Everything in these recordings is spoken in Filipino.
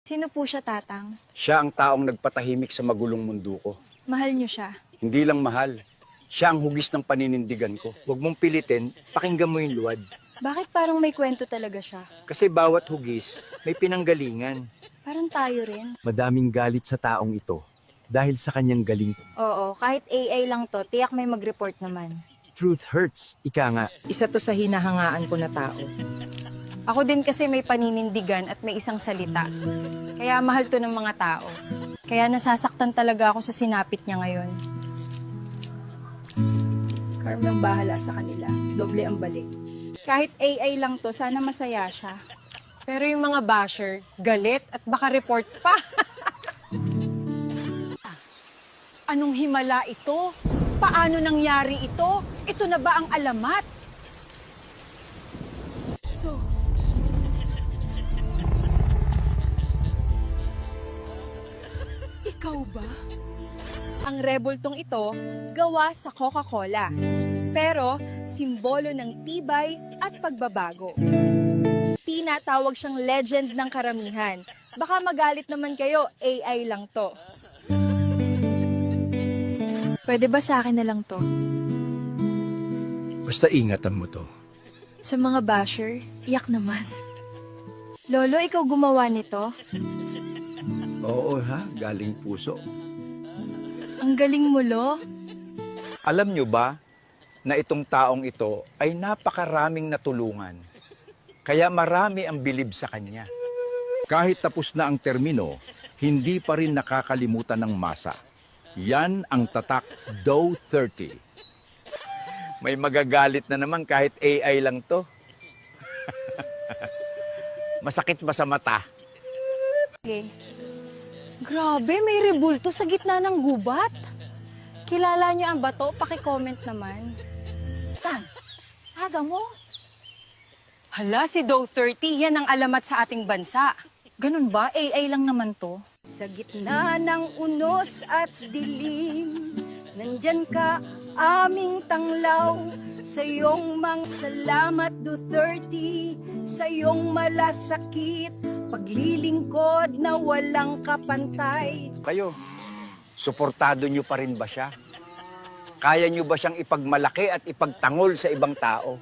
Sino po siya, Tatang? Siya ang taong nagpatahimik sa magulong mundo ko. Mahal niyo siya. Hindi lang mahal. Siya ang hugis ng paninindigan ko. Huwag mong pilitin, pakinggan mo yung luwad. Bakit parang may kwento talaga siya? Kasi bawat hugis, may pinanggalingan. Parang tayo rin. Madaming galit sa taong ito dahil sa kanyang galing. Oo, kahit AI lang to, tiyak may mag-report naman. Truth hurts, ika nga. Isa to sa hinahangaan ko na tao. Ako din kasi may paninindigan at may isang salita. Kaya mahal to ng mga tao. Kaya nasasaktan talaga ako sa sinapit niya ngayon. Karmang bahala sa kanila. Doble ang balik. Kahit AI lang to, sana masaya siya. Pero yung mga basher, galit at baka report pa. Anong himala ito? Paano nangyari ito? Ito na ba ang alamat? So, ikaw ba? Ang rebultong ito, gawa sa Coca-Cola. Pero, simbolo ng tibay at pagbabago. Tinatawag siyang legend ng karamihan. Baka magalit naman kayo, AI lang to. Pwede ba sa akin na lang to? Basta ingatan mo to. Sa mga basher, iyak naman. Lolo, ikaw gumawa nito? Oo ha, galing puso. Ang galing mo, Lo. Alam nyo ba na itong taong ito ay napakaraming natulungan? Kaya marami ang bilib sa kanya. Kahit tapos na ang termino, hindi pa rin nakakalimutan ng masa. Yan ang tatak Dow 30. May magagalit na naman kahit AI lang to. Masakit ba sa mata? Okay. Grabe, may rebulto sa gitna ng gubat. Kilala niyo ang bato? Paki-comment naman. Aga mo? Hala, si Dow 30, yan ang alamat sa ating bansa. Ganun ba? AI lang naman to. Sa gitna ng unos at dilim, nandyan ka, aming tanglaw. Sa iyong mga salamat, Duterte, sa iyong malasakit, paglilingkod na walang kapantay. Kayo, suportado nyo pa rin ba siya? Kaya nyo ba siyang ipagmalaki at ipagtangol sa ibang tao?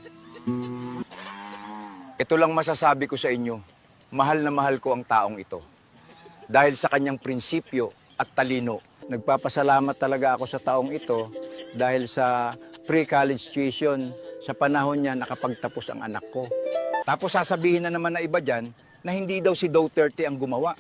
Ito lang masasabi ko sa inyo, mahal na mahal ko ang taong ito. Dahil sa kanyang prinsipyo at talino. Nagpapasalamat talaga ako sa taong ito dahil sa pre-college tuition, sa panahon niya nakapagtapos ang anak ko. Tapos sasabihin na naman na iba dyan na hindi daw si Dow 30 ang gumawa.